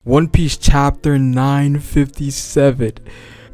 One Piece chapter 957.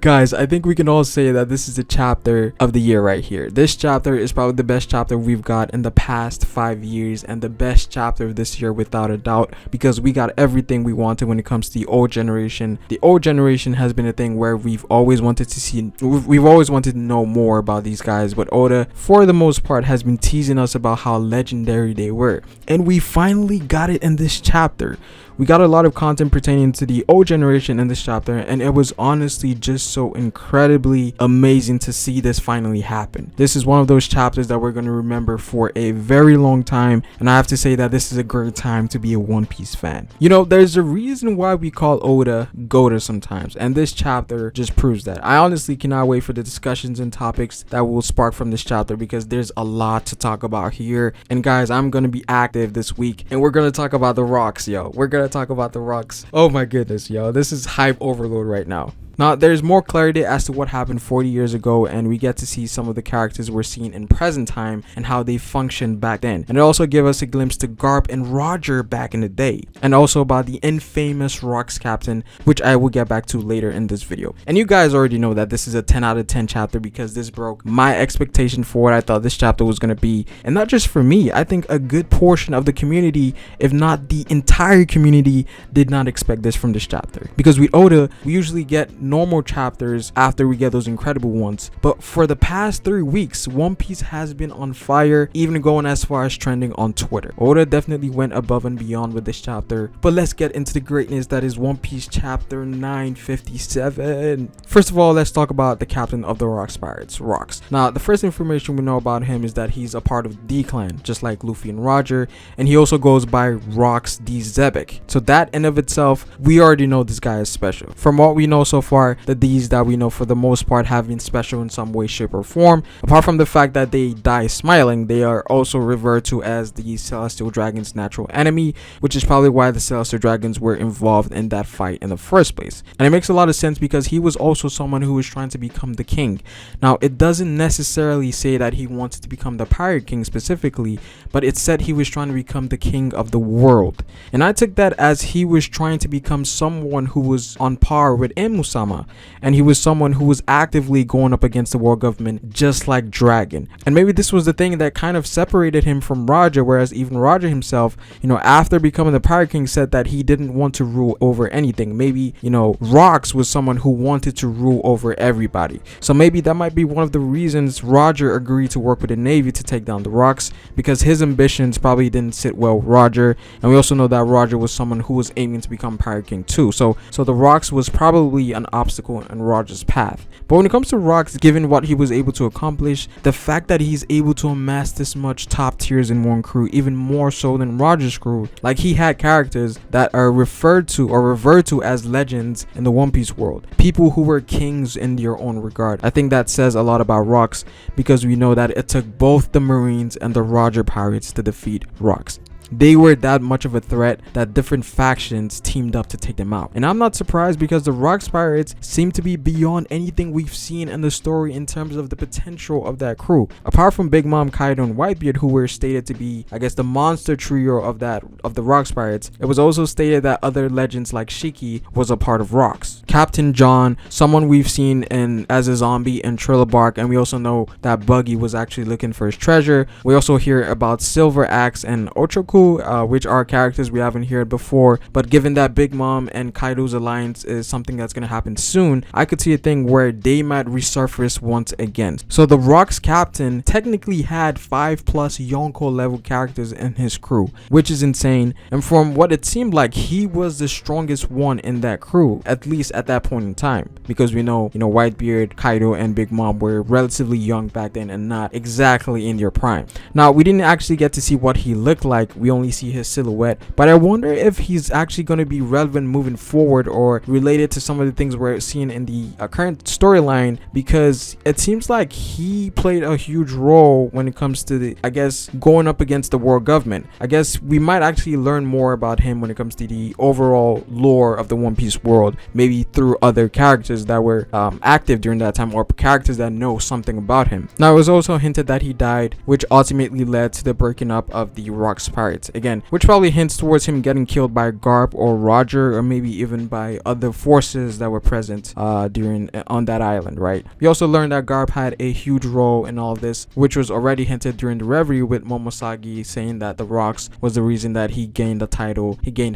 Guys, I think we can all say that this is the chapter of the year right here. This chapter is probably the best chapter we've got in the past 5 years, and the best chapter of this year without a doubt, because we got everything we wanted when it comes to the old generation. The old generation has been a thing where we've always wanted to know more about these guys, but Oda, for the most part, has been teasing us about how legendary they were, and we finally got it in this chapter. We got a lot of content pertaining to the old generation in this chapter, and it was honestly just so incredibly amazing to see this finally happen. This is one of those chapters that we're going to remember for a very long time, and I have to say that this is a great time to be a One Piece fan. You know, there's a reason why we call Oda Goda sometimes, and this chapter just proves that. I honestly cannot wait for the discussions and topics that will spark from this chapter, because there's a lot to talk about here. And guys, I'm going to be active this week, and we're going to talk about the rocks, yo. We're going to talk about the rocks. Oh my goodness, yo, this is hype overload right now. Now, there's more clarity as to what happened 40 years ago, and we get to see some of the characters we're seeing in present time and how they functioned back then. And it also gives us a glimpse to Garp and Roger back in the day, and also about the infamous Rocks captain, which I will get back to later in this video. And you guys already know that this is a 10 out of 10 chapter, because this broke my expectation for what I thought this chapter was going to be. And not just for me, I think a good portion of the community, if not the entire community, did not expect this from this chapter. Because with Oda, we usually get normal chapters after we get those incredible ones, but for the past 3 weeks, One Piece has been on fire, even going as far as trending on Twitter. Oda definitely went above and beyond with this chapter, but let's get into the greatness that is One Piece chapter 957. First of all, let's talk about the captain of the Rocks Pirates, Rocks. Now, the first information we know about him is that he's a part of D Clan, just like Luffy and Roger, and he also goes by Rocks D Zebek. So that in of itself, we already know this guy is special. From what we know so far, the D's that we know for the most part have been special in some way, shape, or form. Apart from the fact that they die smiling, they are also referred to as the Celestial Dragon's natural enemy, which is probably why the Celestial Dragons were involved in that fight in the first place. And it makes a lot of sense, because he was also someone who was trying to become the king. Now, it doesn't necessarily say that he wanted to become the Pirate King specifically, but it said he was trying to become the king of the world. And I took that as he was trying to become someone who was on par with Musama, and he was someone who was actively going up against the world government, just like Dragon. And maybe this was the thing that kind of separated him from Roger, whereas even Roger himself, you know, after becoming the Pirate King, said that he didn't want to rule over anything. Maybe, you know, Rocks was someone who wanted to rule over everybody. So maybe that might be one of the reasons Roger agreed to work with the Navy to take down the Rocks, because his ambitions probably didn't sit well with Roger. And we also know that Roger was someone who was aiming to become Pirate King too. So the Rocks was probably an obstacle in Roger's path. But when it comes to Rocks, given what he was able to accomplish, the fact that he's able to amass this much top tiers in one crew, even more so than Roger's crew, like he had characters that are referred to as legends in the One Piece world, people who were kings in their own regard. I think that says a lot about Rocks, because we know that it took both the Marines and the Roger Pirates to defeat Rocks. They were that much of a threat that different factions teamed up to take them out. And I'm not surprised, because the Rocks Pirates seem to be beyond anything we've seen in the story in terms of the potential of that crew. Apart from Big Mom, Kaido, and Whitebeard, who were stated to be, I guess, the monster trio of the Rocks Pirates, it was also stated that other legends like Shiki was a part of Rocks. Captain John, someone we've seen as a zombie in Trailer Bark, and we also know that Buggy was actually looking for his treasure. We also hear about Silver Axe and Ochoku, which are characters we haven't heard before, but given that Big Mom and Kaido's alliance is something that's going to happen soon, I could see a thing where they might resurface once again. So the Rocks captain technically had 5+ Yonko level characters in his crew, which is insane. And from what it seemed like, he was the strongest one in that crew, at least at that point in time, because we know, Whitebeard, Kaido, and Big Mom were relatively young back then and not exactly in their prime. Now, we didn't actually get to see what he looked like. We only see his silhouette, but I wonder if he's actually going to be relevant moving forward, or related to some of the things we're seeing in the current storyline, because it seems like he played a huge role when it comes to the, I guess, going up against the world government. I guess we might actually learn more about him when it comes to the overall lore of the One Piece world, maybe through other characters that were active during that time, or characters that know something about him. Now, it was also hinted that he died, which ultimately led to the breaking up of the Rocks Pirates pirates. Again, which probably hints towards him getting killed by Garp or Roger, or maybe even by other forces that were present during on that island, right? We also learned that Garp had a huge role in all this, which was already hinted during the reverie with Momosagi saying that the rocks was the reason that he gained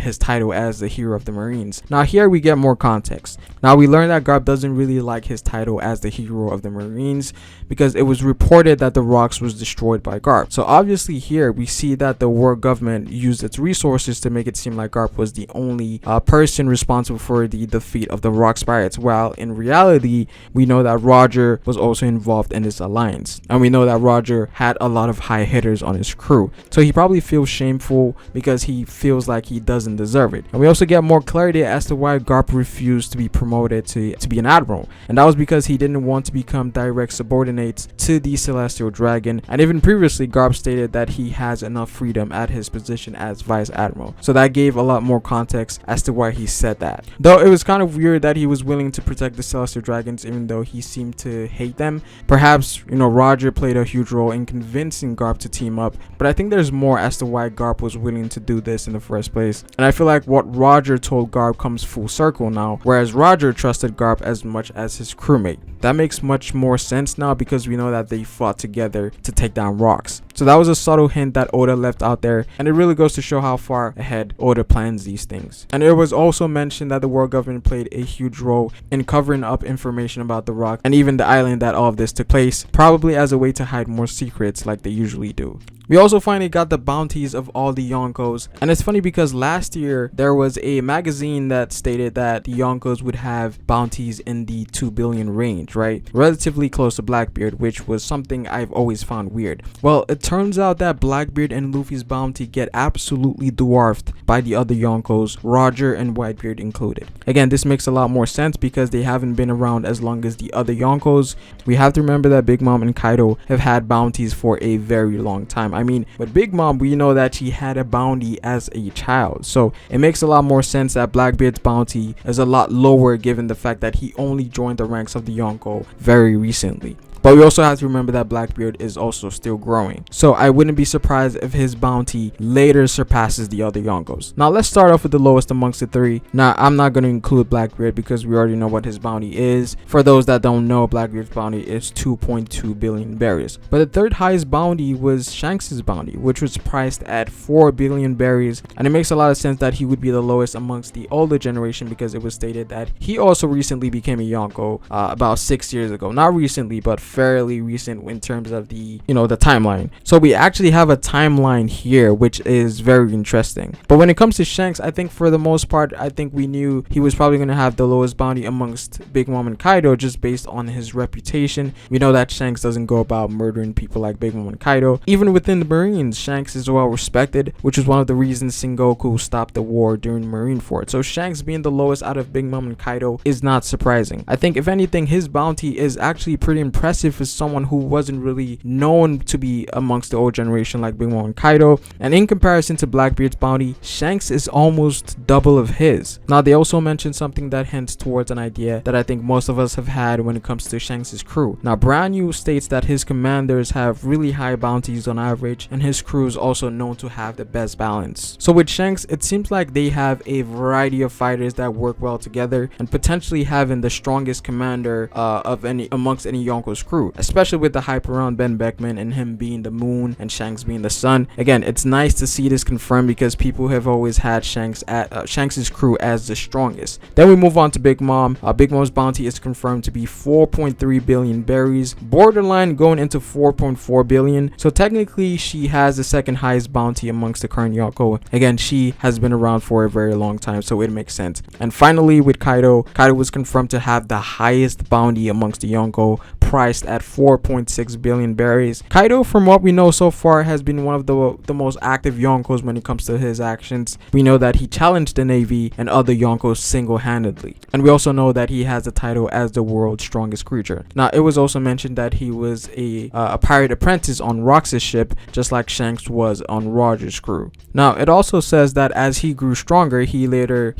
his title as the hero of the Marines. Now here we get more context. Now we learned that Garp doesn't really like his title as the hero of the Marines because it was reported that the rocks was destroyed by Garp. So obviously here we see that the war government used its resources to make it seem like Garp was the only person responsible for the defeat of the Rocks pirates, while in reality we know that Roger was also involved in this alliance, and we know that Roger had a lot of high hitters on his crew, so he probably feels shameful because he feels like he doesn't deserve it. And we also get more clarity as to why Garp refused to be promoted to be an admiral, and that was because he didn't want to become direct subordinates to the Celestial Dragon, and even previously Garp stated that he has enough freedom at his position as vice admiral, so that gave a lot more context as to why he said that. Though it was kind of weird that he was willing to protect the Celestial Dragons even though he seemed to hate them. Perhaps, Roger played a huge role in convincing Garp to team up, but I think there's more as to why Garp was willing to do this in the first place. And I feel like what Roger told Garp comes full circle now, whereas Roger trusted Garp as much as his crewmate. That makes much more sense now because we know that they fought together to take down rocks. So that was a subtle hint that Oda left out there, and it really goes to show how far ahead Oda plans these things. And it was also mentioned that the world government played a huge role in covering up information about the rock and even the island that all of this took place, probably as a way to hide more secrets like they usually do. We also finally got the bounties of all the Yonkos, and it's funny because last year there was a magazine that stated that the Yonkos would have bounties in the 2 billion range, right? Relatively close to Blackbeard, which was something I've always found weird. Well, it turns out that Blackbeard and Luffy's bounty get absolutely dwarfed by the other Yonkos, Roger and Whitebeard included. Again, this makes a lot more sense because they haven't been around as long as the other Yonkos. We have to remember that Big Mom and Kaido have had bounties for a very long time. I mean, with Big Mom, we know that she had a bounty as a child, so it makes a lot more sense that Blackbeard's bounty is a lot lower given the fact that he only joined the ranks of the Yonko very recently. But we also have to remember that Blackbeard is also still growing, so I wouldn't be surprised if his bounty later surpasses the other Yonkos. Now let's start off with the lowest amongst the three. Now I'm not going to include Blackbeard because we already know what his bounty is. For those that don't know, Blackbeard's bounty is 2.2 billion berries. But the third highest bounty was Shanks's bounty, which was priced at 4 billion berries, and it makes a lot of sense that he would be the lowest amongst the older generation because it was stated that he also recently became a Yonko about 6 years ago. Not recently, but fairly recent in terms of the the timeline. So we actually have a timeline here, which is very interesting. But when it comes to Shanks, I think for the most part, I think we knew he was probably going to have the lowest bounty amongst Big Mom and Kaido just based on his reputation. We know that Shanks doesn't go about murdering people like Big Mom and Kaido. Even within the Marines, Shanks is well respected, which is one of the reasons Sengoku stopped the war during Marineford. So Shanks being the lowest out of Big Mom and Kaido is not surprising. I think if anything, his bounty is actually pretty impressive for someone who wasn't really known to be amongst the old generation like Big Mom and Kaido. And in comparison to Blackbeard's bounty, Shanks is almost double of his. Now they also mentioned something that hints towards an idea that I think most of us have had when it comes to Shanks' crew. Now Brand New states that his commanders have really high bounties on average, and his crew is also known to have the best balance. So with Shanks, it seems like they have a variety of fighters that work well together, and potentially having the strongest commander amongst any Yonko's crew, especially with the hype around Ben Beckman and him being the moon and Shanks being the sun. Again, it's nice to see this confirmed because people have always had Shanks's crew as the strongest. Then we move on to Big Mom. Big Mom's bounty is confirmed to be 4.3 billion berries, borderline going into 4.4 billion. So technically she has the second highest bounty amongst the current Yonko. Again, she has been around for a very long time, so it makes sense. And finally with Kaido was confirmed to have the highest bounty amongst the Yonko, priced at 4.6 billion berries. Kaido, from what we know so far, has been one of the most active Yonkos when it comes to his actions. We know that he challenged the Navy and other Yonkos single-handedly, and we also know that he has the title as the world's strongest creature. Now it was also mentioned that he was a pirate apprentice on Rox's ship, just like Shanks was on Roger's crew. Now it also says that as he grew stronger, he later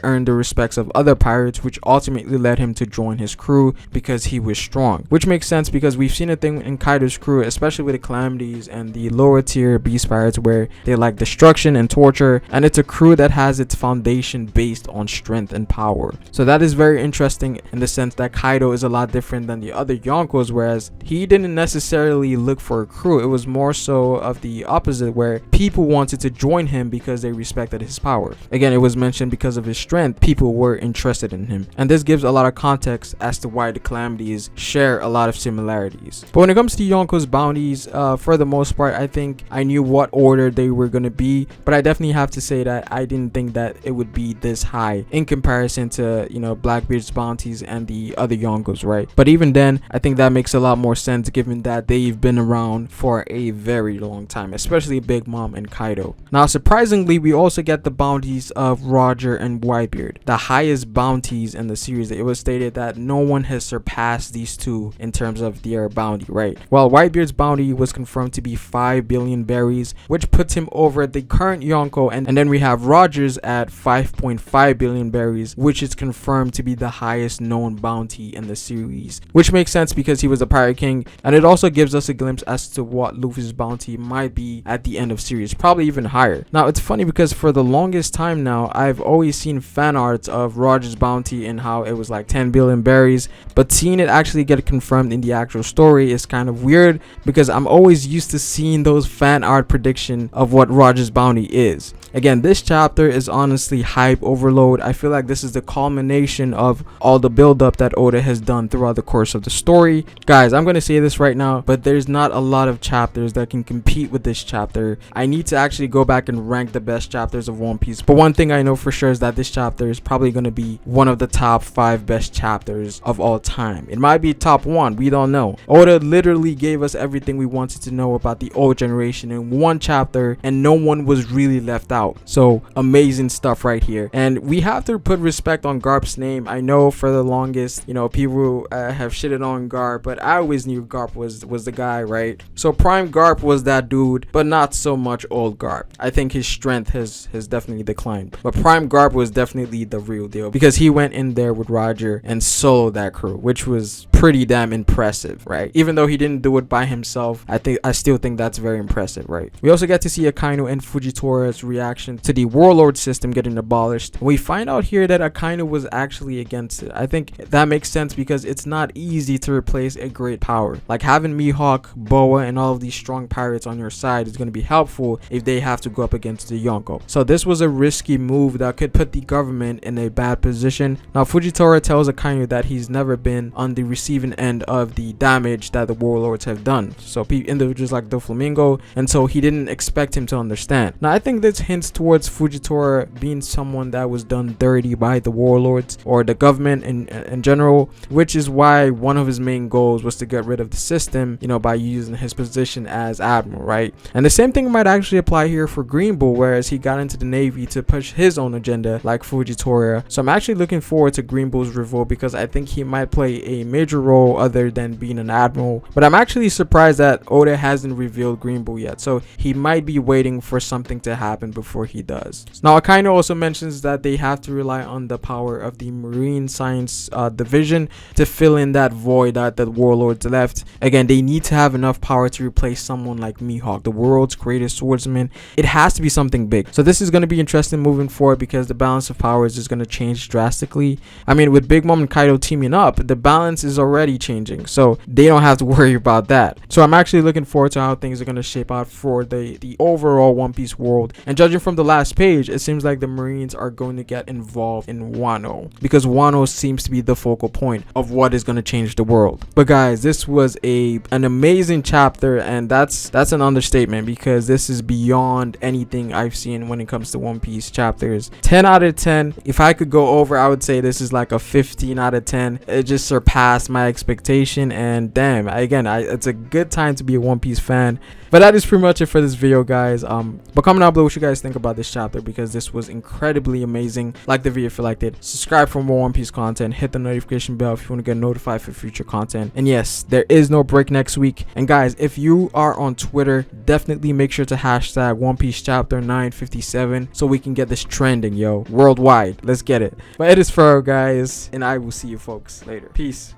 earned the respects of other pirates, which ultimately led him to join his crew because he was strong, which makes makes sense because we've seen a thing in Kaido's crew, especially with the calamities and the lower tier beast pirates, where they like destruction and torture, and it's a crew that has its foundation based on strength and power. So that is very interesting in the sense that Kaido is a lot different than the other Yonkos, whereas he didn't necessarily look for a crew. It was more so of the opposite, where people wanted to join him because they respected his power. Again, it was mentioned because of his strength, people were interested in him, and this gives a lot of context as to why the calamities share a lot of similarities. But when it comes to Yonko's bounties, for the most part, I think I knew what order they were going to be, but I definitely have to say that I didn't think that it would be this high in comparison to, you know, Blackbeard's bounties and the other Yonkos, right? But even then, I think that makes a lot more sense given that they've been around for a very long time, especially Big Mom and Kaido. Now, surprisingly, we also get the bounties of Roger and Whitebeard, the highest bounties in the series. It was stated that no one has surpassed these two in terms of their bounty, right? While Whitebeard's bounty was confirmed to be 5 billion berries, which puts him over the current Yonko, and then we have Rogers at 5.5 billion berries, which is confirmed to be the highest known bounty in the series, which makes sense because he was a Pirate King, and it also gives us a glimpse as to what Luffy's bounty might be at the end of series, probably even higher. Now, it's funny because for the longest time now, I've always seen fan arts of Rogers' bounty and how it was like 10 billion berries, but seeing it actually get confirmed in the actual story is kind of weird because I'm always used to seeing those fan art prediction of what Rogers' bounty is. Again, this chapter is honestly hype overload. I feel like this is the culmination of all the build-up that Oda has done throughout the course of the story. Guys, I'm going to say this right now, but there's not a lot of chapters that can compete with this chapter. I need to actually go back and rank the best chapters of One Piece. But one thing I know for sure is that this chapter is probably going to be one of the top 5 best chapters of all time. It might be top 1, we don't know. Oda literally gave us everything we wanted to know about the old generation in one chapter, and no one was really left out. So amazing stuff right here, and we have to put respect on Garp's name. I know for the longest, you know, people have shitted on Garp, but I always knew Garp was the guy, right? So Prime Garp was that dude, but not so much old Garp. I think his strength has definitely declined, but Prime Garp was definitely the real deal because he went in there with Roger and soloed that crew, which was pretty damn impressive, right? Even though he didn't do it by himself, I still think that's very impressive, right? We also get to see Akainu and Fujitora's reaction to the warlord system getting abolished. We find out here that Akainu was actually against it. I think that makes sense because it's not easy to replace a great power. Like having Mihawk, Boa, and all of these strong pirates on your side is going to be helpful if they have to go up against the Yonko. So this was a risky move that could put the government in a bad position. Now Fujitora tells Akainu that he's never been on the receiving end of the damage that the warlords have done. So individuals like Doflamingo, and so he didn't expect him to understand. Now I think this hints towards Fujitora being someone that was done dirty by the warlords or the government in general, which is why one of his main goals was to get rid of the system, you know, by using his position as admiral, right? And the same thing might actually apply here for Green Bull, whereas he got into the Navy to push his own agenda like Fujitora. So I'm actually looking forward to Green Bull's revolt because I think he might play a major role other than being an admiral. But I'm actually surprised that Oda hasn't revealed Green Bull yet, so he might be waiting for something to happen before he does. Now Akainu also mentions that they have to rely on the power of the marine science division to fill in that void that the warlords left. Again, they need to have enough power to replace someone like Mihawk, the world's greatest swordsman. It has to be something big. So this is going to be interesting moving forward because the balance of powers is going to change drastically. I mean, with Big Mom and Kaido teaming up, the balance is already changing, so they don't have to worry about that. So I'm actually looking forward to how things are going to shape out for the overall One Piece world. And judging from the last page, it seems like the Marines are going to get involved in Wano because Wano seems to be the focal point of what is going to change the world. But guys, this was an amazing chapter, and that's an understatement because this is beyond anything I've seen when it comes to One Piece chapters. 10 out of 10. If I could go over, I would say this is like a 15 out of 10. It just surpassed my expectation, and damn, it's a good time to be a One Piece fan. But that is pretty much it for this video, guys. But comment down below what you guys think about this chapter because this was incredibly amazing. Like the video if you liked it. Subscribe for more One Piece content. Hit the notification bell if you want to get notified for future content. And yes, there is no break next week. And guys, if you are on Twitter, definitely make sure to hashtag One Piece Chapter 957 so we can get this trending, yo, worldwide. Let's get it. But it is Furrow, guys, and I will see you folks later. Peace.